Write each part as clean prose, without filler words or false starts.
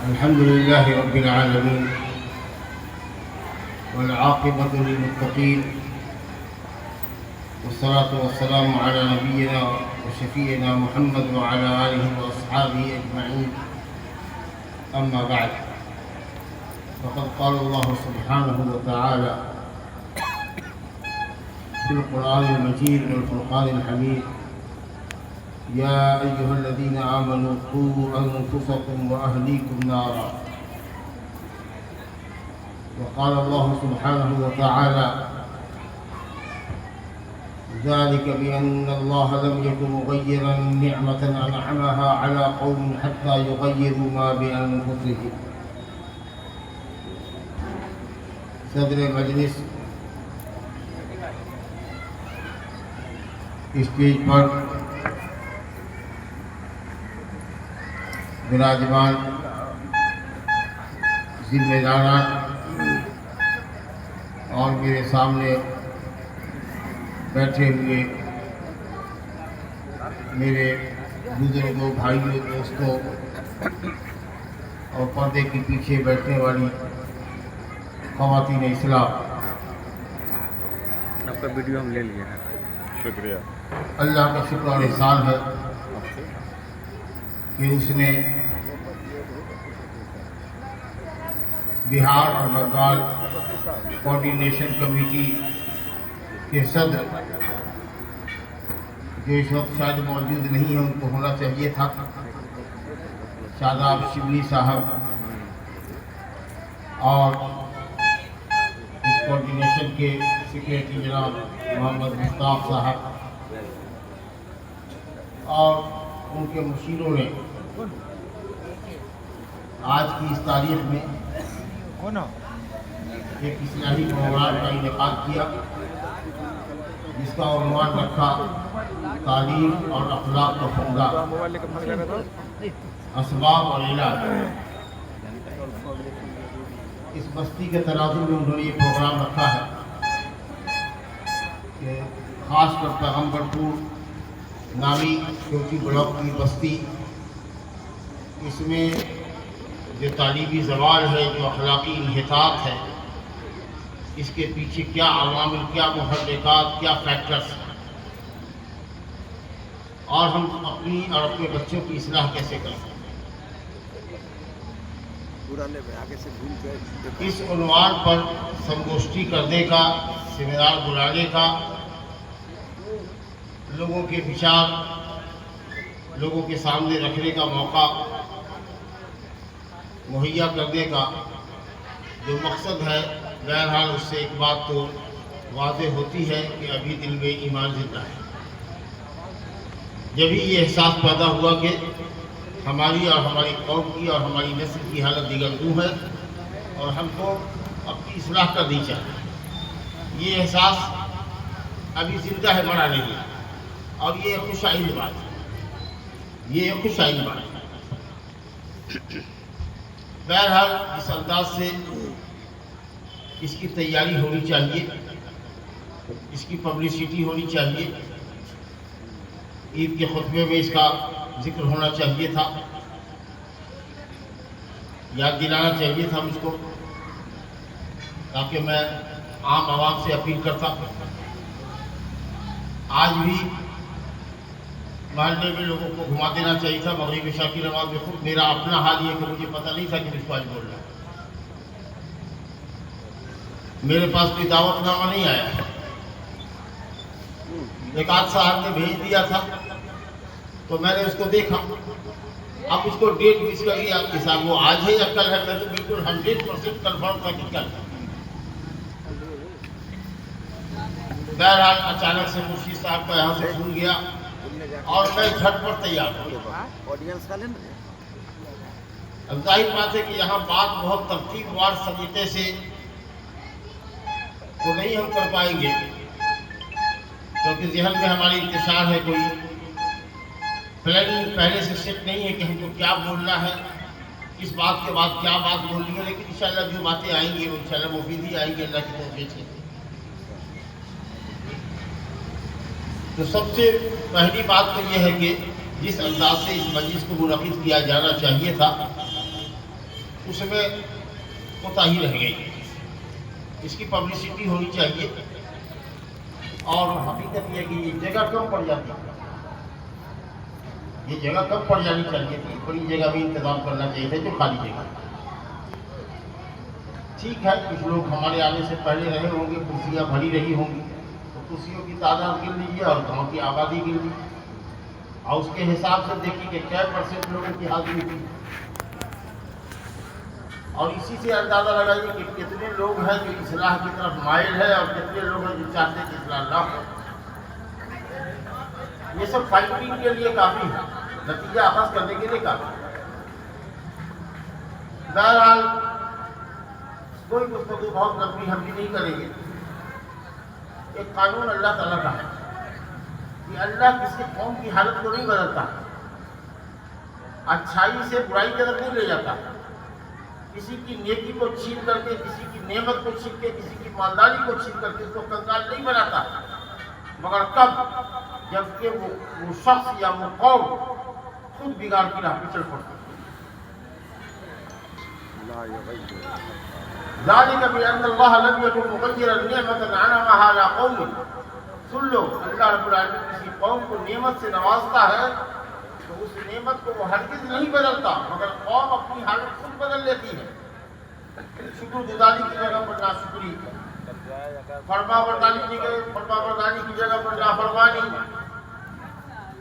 الحمد لله رب العالمين والعاقبة للمتقين والصلاة والسلام على نبينا وشفيعنا محمد وعلى آله وأصحابه أجمعين. أما بعد، فقد قال الله سبحانه وتعالى في القرآن المجيد والفرقان الحميد: يا أيها الذين آمنوا قوا أنفسكم وأهليكم نارا. وقال الله سبحانه وتعالى: ذلك بأن الله لم يكن مغيرا نعمة أنعمها على قوم حتى يغيروا ما بأنفسهم. صدر مجلس، اسٹیج پر براجمان ذمہ داران اور میرے سامنے بیٹھے ہوئے میرے بزرگوں، بھائیوں، دوستوں اور پردے کے پیچھے بیٹھنے والی خواتین اسلام، آپ کا ویڈیو ہم لے لیے ہیں، شکریہ۔ اللہ کا شکر اور احسان ہے کہ اس نے بہار اور بنگال کوآرڈینیشن کمیٹی کے صدر، جو اس وقت شاید موجود نہیں ہیں، ان کو ہونا چاہیے تھا، شاداب شبلی صاحب، اور اس کوآرڈینیشن کے سیکریٹری جناب محمد مشتاق صاحب اور ان کے مشیروں نے آج کی اس تاریخ میں ایک اصلاحی پروگرام کا انعقاد کیا، جس کا عنوان رکھا: تعلیم اور اخلاق کا فنگا، اسباب اور علاج۔ اس بستی کے تناظر میں انہوں نے یہ پروگرام رکھا ہے کہ خاص کر پیغمبر پور نامی چوٹی بلاک کی بستی، اس میں جو تعلیمی زوال ہے، جو اخلاقی انحطاط ہے، اس کے پیچھے کیا عوامل، کیا محرکات، کیا فیکٹرز ہیں، اور ہم اپنی اور اپنے بچوں کی اصلاح کیسے کر سکتے ہیں۔ اس عنوان پر سنگوشٹی کرنے کا، سیمینار بلانے کا، لوگوں کے وچار لوگوں کے سامنے رکھنے کا موقع مہیا کرنے کا جو مقصد ہے، بہرحال اس سے ایک بات تو واضح ہوتی ہے کہ ابھی دل میں ایمان زندہ ہے۔ جبھی یہ احساس پیدا ہوا کہ ہماری اور ہماری قوم کی اور ہماری نسل کی حالت دیگر دو ہے اور ہم کو اپنی اصلاح کرنی چاہیے، یہ احساس ابھی زندہ ہے، مرا نہیں ہے، اور یہ خوش آئند بات ہے، یہ خوش آئند بات ہے۔ بہرحال اس انداز سے اس کی تیاری ہونی چاہیے، اس کی پبلسٹی ہونی چاہیے، عید کے خطبے میں اس کا ذکر ہونا چاہیے تھا، یاد دلانا چاہیے تھا مجھ کو، تاکہ میں عام عوام سے اپیل کرتا۔ آج بھی محلے میں لوگوں کو گھما دینا چاہیے تھا، مغرب عشاء کی نماز میں خود میرا اپنا حال یہ کہ مجھے پتہ نہیں تھا کہ مجھ کو آج بول رہا ہے، میرے پاس کوئی دعوت نامہ نہیں آیا، ایک آدھ صاحب نے بھیج دیا تھا تو میں نے اس کو دیکھا، اب اس کو ڈیٹ مس کر لیا کہ صاحب وہ آج ہے یا کل ہے، میں تو بالکل 100% کنفرم تھا کہ کل ہے۔ بہرحال اچانک سے مرشید صاحب کا یہاں سے فون گیا اور میں جھٹ پر تیار ہوں۔ اب ظاہر بات ہے کہ یہاں بات بہت ترتیب وار سلیقے سے تو نہیں ہم کر پائیں گے، کیونکہ ذہن میں ہماری انتشار ہے، کوئی پلاننگ پہلے سے سیٹ نہیں ہے کہ ہم کو کیا بولنا ہے، کس بات کے بعد کیا بات بولنی ہے، لیکن انشاءاللہ جو باتیں آئیں گی وہ انشاءاللہ مفید ہی آئیں گی، اللہ کی توفیق سے۔ تو سب سے پہلی بات تو یہ ہے کہ جس انداز سے اس مجلس کو منعقد کیا جانا چاہیے تھا، اس میں کوتاہی رہ گئی. اس کی پبلسٹی ہونی چاہیے. اور حقیقت یہ کہ یہ جگہ کم پڑ جاتی ہے, یہ جگہ کم پڑ جانی چاہیے تھی. بڑی جگہ بھی انتظام کرنا چاہیے تھا جو خالی جگہ. ٹھیک ہے, کچھ لوگ ہمارے آنے سے پہلے رہے ہوں گے, کرسیاں بھری رہی ہوں گی, تو کرسیوں کی تعداد گن لیجیے اور گاؤں کی آبادی گن لیجیے, اور اس کے حساب سے دیکھیے کہ کیا % لوگوں کی حاضری ہوئی, اور اسی سے اندازہ لگائیے کہ کتنے لوگ ہیں جو اصلاح کی طرف مائل ہے اور کتنے لوگ ہیں جو چاہتے ہیں کہ اصلاح نہ ہو. یہ سب فائٹنگ کے لیے کافی ہے, نتیجہ اخذ کرنے کے لیے کافی ہے. بہرحال کوئی گفتگو بہت لمبی ہم بھی نہیں کریں گے. ایک قانون اللہ تعالیٰ کا ہے کہ اللہ کسی قوم کی حالت کو نہیں بدلتا, اچھائی سے برائی کی طرف نہیں لے جاتا, کسی کی نیکی کو چھین کر کے, کسی کی نعمت کو چھین کے, کسی کی مالداری کو چھین کر کے اس کو کنگال نہیں بناتا, مگر کب, جبکہ وہ شخص یا وہ قوم خود بگاڑ کی راہ پہ چل پڑتی. ذالک بأن اللہ لم یکن مغیرا نعمۃ انعمها علی قوم. سن لو, اللہ رب العالمین کسی قوم کو نعمت سے نوازتا ہے تو اس نعمت کو وہ ہرگز نہیں بدلتا, مگر قوم اپنی حالت خود بدل لیتی ہے. شکر گزاری کی جگہ پر ناشکری, فرما برداری کی جگہ پر نافرمانی,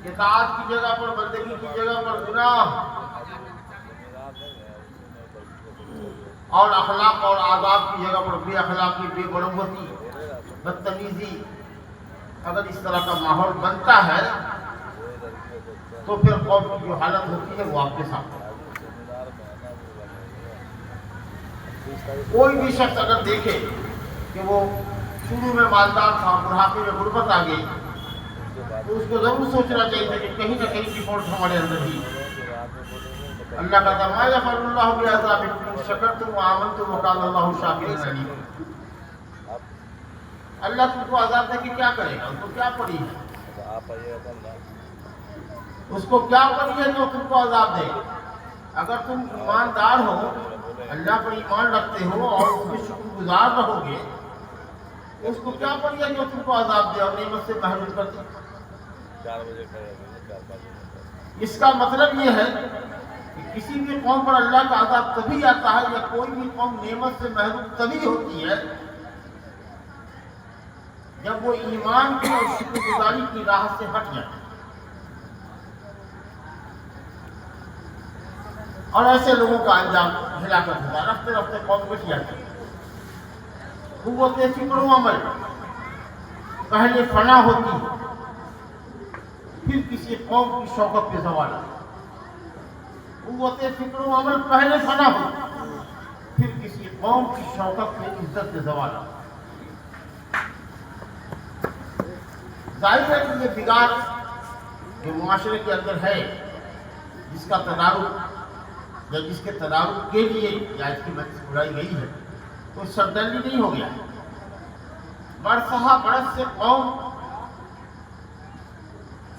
اطاعت کی جگہ پر بندگی کی جگہ پر گناہ, اور اخلاق اور آداب کی جگہ پر بے اخلاقی, بے بروتی, بدتمیزی. اگر اس طرح کا ماحول بنتا ہے تو پھر قوم کی جو حالت ہوتی ہے وہ آپ کے سامنے. کوئی بھی شخص اگر دیکھے کہ وہ شروع میں مالدار تھا, بڑھاپے میں غربت آ گئی, تو اس کو ضرور سوچنا چاہیے کہ کہیں نہ کہیں ڈیفالٹ ہمارے اندر ہی. اللہ کہتا ہے ما یفعل اللہ بعذابکم ان شکرتم وآمنتم وکان اللہ شاکرا علیما. اللہ تم کو عذاب دے کے کیا کرے گا, اس کو کیا پڑی ہے, اس کو کیا پڑی ہے جو تم کو عذاب دے. اگر تم ایماندار ہو, اللہ پر ایمان رکھتے ہو اور اس میں شکر گزار رہو گے, اس کو کیا پڑی ہے جو تم کو عذاب دے اور نعمت سے محروم کر دے. اس کا مطلب یہ ہے کہ کسی بھی قوم پر اللہ کا عذاب تبھی آتا ہے, یا کوئی بھی قوم نعمت سے محروم تبھی ہوتی ہے جب وہ ایمان کی اور شکر گزاری کی راہ سے ہٹ جائے. اور ایسے لوگوں کا انجام ہلاکت ہوتا ہے, رفتے رفتے قوم بچ جاتی ہے. قوت فکر و عمل پہلے فنا ہوتی ہے, پھر کسی قوم کی شوکت پہ زوال آتا ہے. قوت فکر و عمل پہلے فنا ہوتی ہے, پھر کسی قوم کی شوکت پہ عزت پہ زوال آتا ہے. ظاہر ہے کہ یہ بگاڑ جو معاشرے کے اندر ہے, جس کا تدارک یا جس کے تدارک کے لیے یا اس کی وجہ سے اڑائی گئی ہے, تو سردرلی نہیں ہو گیا. برسہ برس سے قوم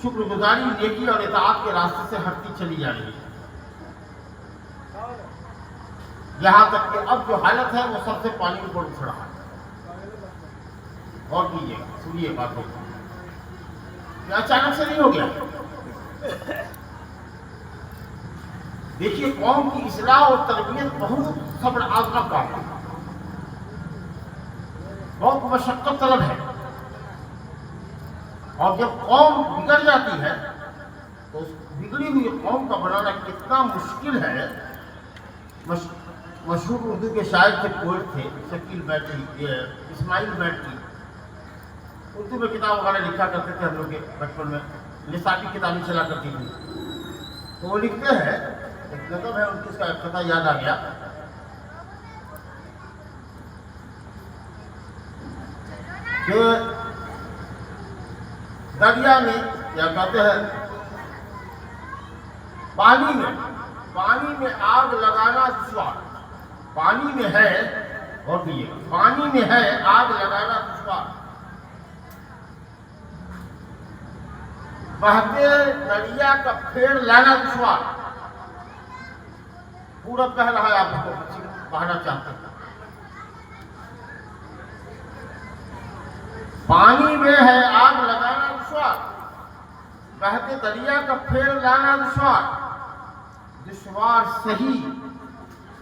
شکر گزاری, نیکی اور اطاعت کے راستے سے ہٹتی چلی جا رہی ہے, یہاں تک کہ اب جو حالت ہے وہ سب سے پانی اوپر اٹھ رہا ہے. غور کیجیے گا, سنیے باتوں کو, یہ اچانک سے نہیں ہو گیا. دیکھیے, قوم کی اصلاح اور تربیت بہت صبر آزما کام ہے, بہت مشقت طلب ہے. اور جب قوم بگڑ جاتی ہے تو اس بگڑی ہوئی قوم کا بنانا کتنا مشکل ہے. مشہور اردو کے شاعر کے پوئٹ تھے شکیل بیٹری, اسماعیل بیٹری. اردو میں کتاب وغیرہ لکھا کرتے تھے ہم لوگ کے بچپن میں, لسانی کتابیں چلا کرتی تھی. تو وہ لکھتے ہیں, ایک نظم ہے ان کی, اس کا افتتاح یاد آ گیا کہ دریا میں کیا کہتے ہیں, پانی میں آگ لگانا دشوار. پانی میں ہے, اور بھی پانی میں ہے آگ لگانا دشوار. بہتے دریا کا پھیڑ لانا دشوار. پورا بہہ رہا ہے، آپ اس کو بہانا چاہتے ہیں. پانی میں ہے آگ لگانا دشوار، بہتے دریا کا پھیر لانا دشوار صحیح،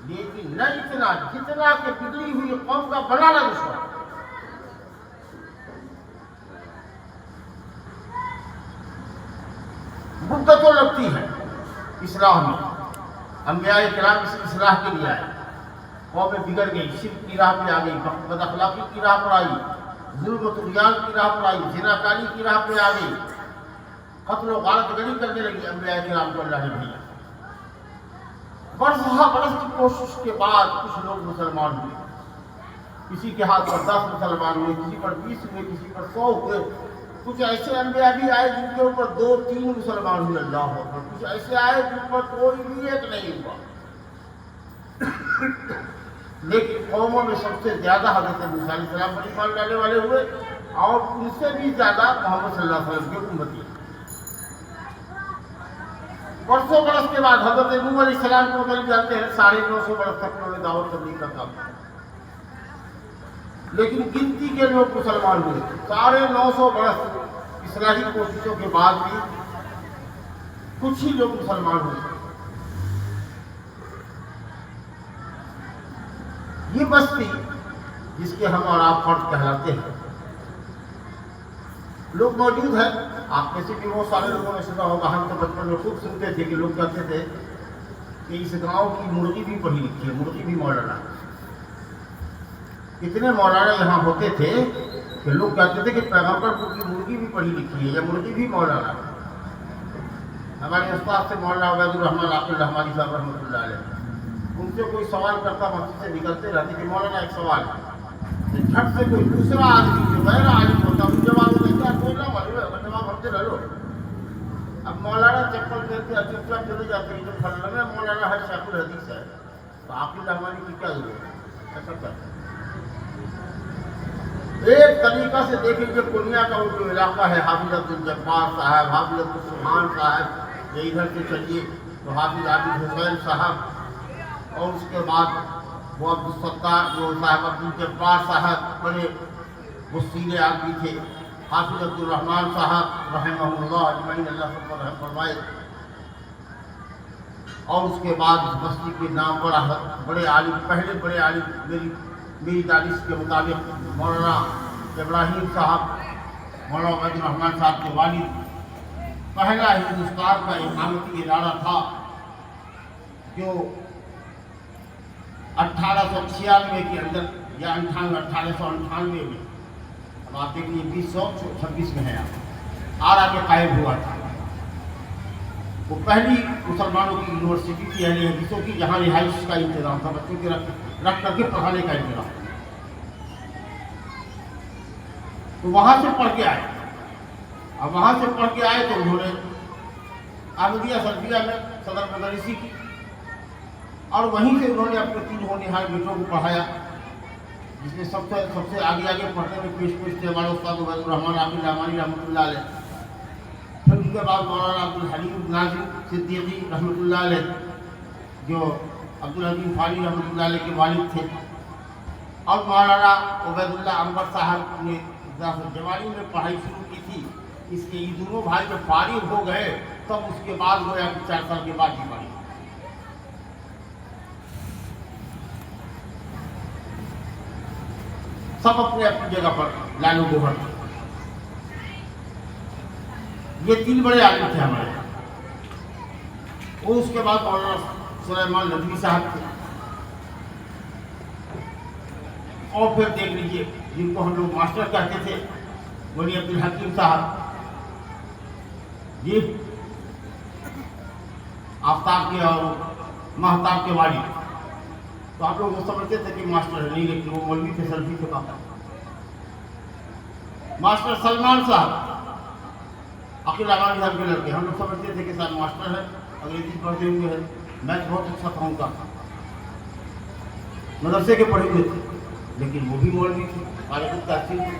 لیکن نہ اتنا جتنا کہ بگڑی ہوئی قوم کا بنانا دشوار. مدت تو لگتی ہے اصلاح میں. انبیاء کرام اس اصلاح کے لیے آئے. قومیں بگڑ گئی، شرک کی راہ پہ آ گئی، بد اخلاقی کی راہ پر آئی، ظلم و طغیان کی راہ پر آئی، زناکاری کی راہ پہ آ گئی، قتل و غارت گری کرنے لگی. انبیاء کرام کو اللہ نے بھیجا. برس کی کوشش کے بعد کچھ لوگ مسلمان ہوئے. کسی کے ہاتھ پر 10 مسلمان ہوئے، کسی پر 20 ہوئے، کسی پر 100 ہوئے. کچھ ایسے انبیاء بھی آئے جن کے اوپر 2-3 مسلمان ہوئے، اللہ اکبر. کچھ ایسے آئے جن پر کوئی بھی ایک نہیں ہوا. لیکن قوموں میں سب سے زیادہ حضرت موسیٰ علیہ السلام پر ایمان لانے والے ہوئے، اور ان سے بھی زیادہ محمد صلی اللہ علیہ وسلم کی امتی. برسوں برس کے بعد حضرت نوح علیہ السلام کو مل جاتے ہیں. 950 برس تک انہوں نے دعوت تبلیغ کا کام کیا، لیکن گنتی کے لوگ مسلمان ہوئے. 950 برس اصلاحی کوششوں کے بعد بھی کچھ ہی لوگ مسلمان ہوئے. یہ بستی جس کے ہم اور آپ فرد کہلاتے ہیں، لوگ موجود ہیں. آپ میں سے بھی بہت سارے لوگوں نے سنا ہوگا. ہم تو بچپن میں خوب سنتے تھے کہ لوگ کہتے تھے کہ اس گاؤں کی مرغی بھی پڑھی لکھی ہے، مرغی بھی مولانا. اتنے مولانا یہاں ہوتے تھے کہ لوگ کہتے تھے کہ پیغمبر کی مرغی بھی پڑھی لکھی ہے یا مرغی بھی مولانا. ہمارے استاد سے مولانا عبید الرحمن عاقل رحمانی صاحب رحمۃ اللہ علیہ، ان سے کوئی سوال کرتا مسجد سے نکلتے رہتے کہ مولانا ایک سوال ہے. جھٹ سے کوئی دوسرا آدمی جو غیر عالم ہوتا ان جواب دیتا ہے، کوئی نہ معلوم جواب ہم سے لے لو. اب مولانا چپل دیتے چپ چپ چلے جاتے ہیں. جو فلانا مولانا ہے شیخ الحدیث ہے، تو عاقل رحمانی کی کیا ضرورت ہے؟ ایسا کرتا ہے. ایک طریقہ سے دیکھیں کہ پورنیہ کا وہ جو علاقہ ہے، حافظ عبدالجبار صاحب، حافظ عبدالسبحان صاحب، یہ ادھر سے چلیے تو حافظ عابد حسین صاحب، اور اس کے بعد وہ عبدالستار جو صاحب عبدالجبار صاحب بڑے وسیلے آدمی تھے، حافظ عبدالرحمن صاحب رحمہ اللہ اجمعین، اللہ سب پر رحم فرمائے. اور اس کے بعد اس بستی کے نام بڑے عالم، پہلے بڑے عالم میری دانش کے مطابق مولانا ابراہیم صاحب، مولانا عبید الرحمن صاحب کے والد، پہلا ہندوستان کا امامتی ادارہ تھا جو 1896 کے اندر یا 1898 میں، اب آپ دیکھیے 2026 میں ہے، آرا کے قائم ہوا تھا. وہ پہلی مسلمانوں کی یونیورسٹی تھی اہل حدیثوں کی، جہاں رہائش کا انتظام تھا، بچوں کے رکھ کر کے پڑھانے کا انتظام. تو وہاں سے پڑھ کے آئے. اب وہاں سے پڑھ کے آئے تو انہوں نے احمدیہ سلفیہ میں صدر مدرسی کی، اور وہیں سے انہوں نے اپنے 3 ہونہار بیٹوں کو پڑھایا، جس میں سب سے آگے پڑھنے میں پیش تھے ہمارے استاد عبید الرحمن عاقل رحمانی رحمۃ اللہ علیہ. پھر اس کے بعد مولانا عبدالحلیم ناظم صدیقی رحمۃ اللہ علیہ، جو عبدالحلیم فانی رحمۃ اللہ علیہ کے والد تھے، اور مولانا عبید اللہ عنبر صاحب نے جوانی میں پڑھائی شروع کی تھی. اس کے یہ دونوں بھائی جب فارغ ہو گئے تب اس کے بعد گویا کہ 4 سال کے بعد ہی پڑھی. سب اپنے اپنی جگہ پر لالو گوہر. یہ 3 بڑے عالم تھے ہمارے. اور اس کے بعد مولانا سلیمان ندوی صاحب تھے. اور پھر دیکھ لیجیے جن کو ہم لوگ ماسٹر کہتے تھے، ولی عبدالحکیم صاحب، یہ آفتاب کے اور مہتاب کے والد. تو آپ لوگ وہ سمجھتے تھے کہ ماسٹر ہے، نہیں، لیکن وہ مولوی تھے، سلفی تھے. کہا ماسٹر سلمان صاحب عقیل اغانی صاحب کے لڑکے، ہم لوگ سمجھتے تھے کہ صاحب ماسٹر ہے، انگریزی پڑھتے ہوئے ہیں، میتھ بہت اچھا کہوں گا، مدرسے کے پڑھے ہوئے تھے، لیکن وہ بھی مولوی تھے، فارغ التحصیل تھے.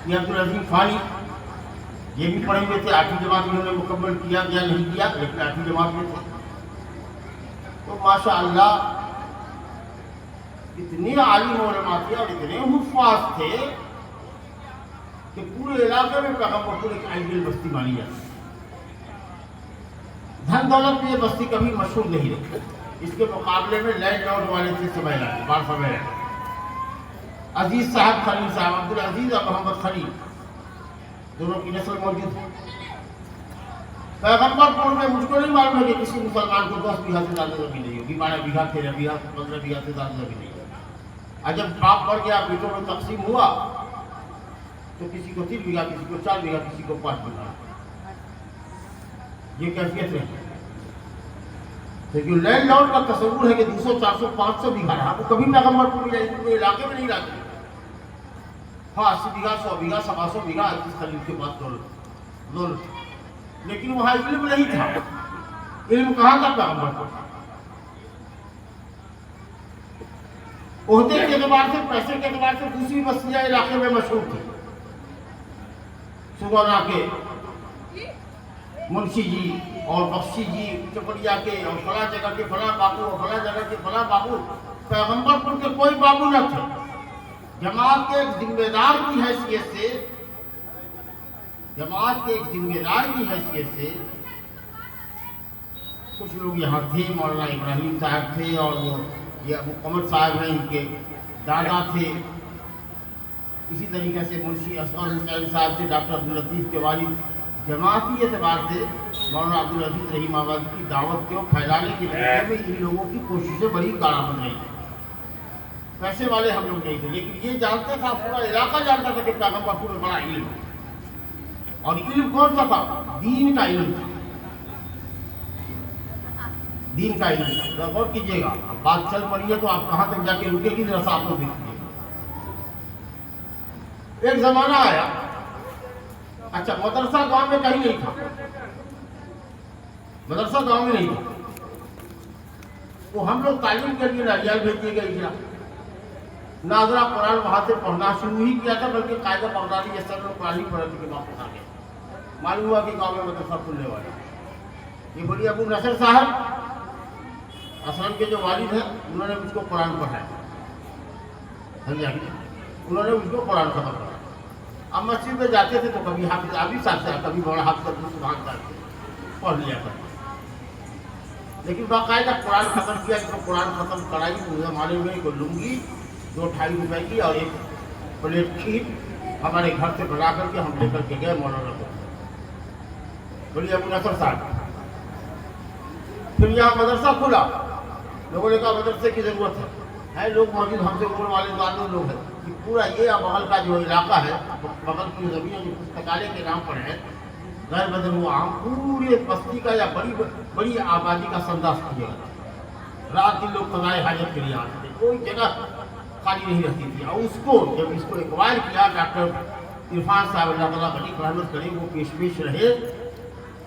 یہ عبدالعظیم فانی، یہ بھی پڑھے ہوئے تھے. 8ویں جماعت انہوں نے مکمل کیا یا نہیں کیا، لیکن 8ویں جماعت میں تھے. تو ماشاء اللہ اتنے عالم علماء تھے اور اتنے حفاظ تھے کہ پورے علاقے میں پیغمبر پور ایک آئیڈیل بستی مانی جاتی. دھن دولت میں یہ بستی کبھی مشہور نہیں رہی. اس کے مقابلے میں لینڈ لارڈ والے تھے سمیلا عزیز صاحب خلیل صاحب, عبدالعزیز اور محمد خلیل, دونوں کی نسل موجود ہے. پیغمبر پور میں مجھ کو نہیں معلوم ہے کہ کسی مسلمان کو 10 بیگھہ سے زیادہ زمین نہیں ہوگی. 12 بیگھہ 13 بیگھہ 15 بیگھہ سے زیادہ زمین نہیں ہوگی. اور جب باپ پڑ گیا بیٹوں میں تقسیم ہوا تو کسی کو 3 بیگھہ, کسی کو 4 بیگھہ, کسی کو 5 بیگھہ. یہ کیفیت ہے. لیکن لینڈ لارڈ کا تصور ہے کہ 200 400 500 بیگھہ رہا, وہ کبھی پیغمبر پور علاقے میں نہیں رہتے. ہاں 80 بیگھہ 100 بیگھہ 125 بیگھہ عزیز خلیل کے پاس دولت, لیکن وہاں علم نہیں تھا. علم کہاں تھا پیغمبر پور؟ عہدے کے اعتبار سے, پیسے کے اعتبار سے دوسری بستیاں علاقے میں مشہور تھی. سگونا کے منشی جی اور بخشی جی چپڑیا کے, اور فلاں جگہ کے فلاں بابو, اور فلاں جگہ کے فلاں بابو. پیغمبر پور کے کوئی بابو نہ تھے. جماعت کے ایک ذمہ دار کی حیثیت سے, جماعت کے ایک ذمہ دار کی حیثیت سے کچھ لوگ یہاں تھے. مولانا ابراہیم صاحب تھے, اور وہ یہ ابو قمر صاحب ہیں, ان کے دادا تھے. اسی طریقے سے منشی اصغر حسین صاحب تھے, ڈاکٹر عبداللطیف کے والد. جماعتی اعتبار سے مولانا عبدالعزیز رحیم آبادی کی دعوت کو پھیلانے کے لیے میں ان لوگوں کی کوششیں بڑی کارآمد رہی. پیسے والے ہم لوگ نہیں تھے, لیکن یہ جانتا تھا, پورا علاقہ جانتا تھا کہ پیغمبر پور میں بڑا علم ہے. اور علم کون سا تھا؟ دین کا علم تھا. دین کا علم تھا. غور کیجیے گا, اب بات چل پڑی ہے تو آپ کہاں تک جا کے رکے گی, ذرا سا آپ کو دیکھیے. ایک زمانہ آیا, اچھا مدرسہ گاؤں میں کہیں نہیں تھا, مدرسہ گاؤں میں نہیں تھا. تو ہم لوگ تعلیم کے لیے ناریال بھیج دیے گئے تھے. ناظرہ قرآن وہاں سے پڑھنا شروع ہی کیا تھا, بلکہ قاعدہ بغدادی جیسا میں قرآن ہی پڑھنے کے بعد پڑھا گیا. معلوم ہوا کہ گاؤں میں مدرسہ کھلنے والا. یہ بڑی ابو نصر صاحب اسلم کے جو والد ہیں, انہوں نے مجھ کو قرآن پڑھایا. انہوں نے مجھ کو قرآن ختم پڑھایا. اب مسجد میں جاتے تھے تو کبھی حافظ ابھی ساتھ سے, کبھی بڑا حافظ سبحان کرتے پڑھ لیا کرتے. لیکن باقاعدہ قرآن ختم کیا, تو قرآن ختم کرائی تو ہمارے میں ایک لنگی 2-2.5 روپے کی اور ایک پلیٹ کھیر ہمارے گھر سے بنا کر کے ہم لے کر کے گئے مولانا کو. بولیے ابو نصر صاحب. پھر یہاں مدرسہ کھلا, لوگوں نے کہا مدرسے کی ضرورت ہے. لوگ موجود ہم سے عمر والے زیادہ لوگ ہیں. پورا یہ بغل کا جو علاقہ ہے, بغل کی زمین جو پستکالیہ کے نام پر ہے, غیر بدر وہ عام پورے بستی کا یا بڑی آبادی کا سنداس کیا گیا. رات دن لوگ قضائے حاجت کے لیے آتے تھے, کوئی جگہ خالی نہیں رہتی تھی. اور اس کو جب اس کو ایکوائر کیا ڈاکٹر عرفان صاحب اللہ تعالیٰ بڑی رحمت کرے, وہ پیش رہے,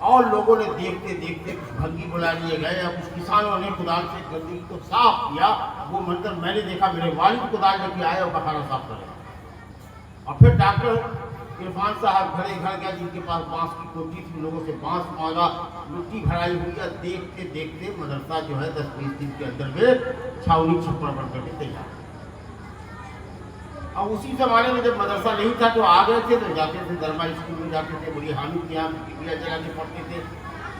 اور لوگوں نے دیکھتے دیکھتے کچھ بھنگی بلا لیے گئے. اور کچھ کسانوں نے کدال سے گندگی کو صاف کیا. وہ منظر میں نے دیکھا, میرے والد کدال لے کے آئے اور بخارا صاف کرے. اور پھر ڈاکٹر عرفان صاحب گھر گیا, جن کے پاس بانس کی کوٹھی تھی, لوگوں سے بانس مانگا, مٹی بھرائی ہوئی ہے. دیکھتے دیکھتے مدرسہ جو ہے 10-20 دن کے اندر میں چھاؤنی چھپر بن کر کے تیار. اور اسی زمانے میں جب مدرسہ نہیں تھا تو آ گئے تھے, تو جاتے تھے درما اسکول میں جاتے تھے, بڑی حامد کے یہاں ڈبیا جلا کے پڑھتے تھے,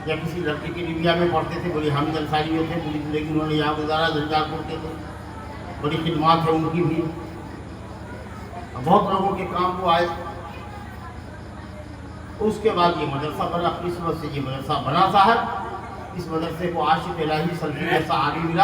یا کسی لڑکی کی ڈبیا میں پڑھتے تھے. بڑی حامد انصاری میں تھے, پوری زندگی انہوں نے یہاں گزارا, زنجار پڑھتے تھے. بڑی خدمات ہے ان کی بھی, بہت لوگوں کے کام وہ آئے. اس کے بعد یہ مدرسہ بنا. قسمت سے یہ مدرسہ بنا صاحب. اس مدرسے کو عاشق الہی سلفی جیسا عالم ملا.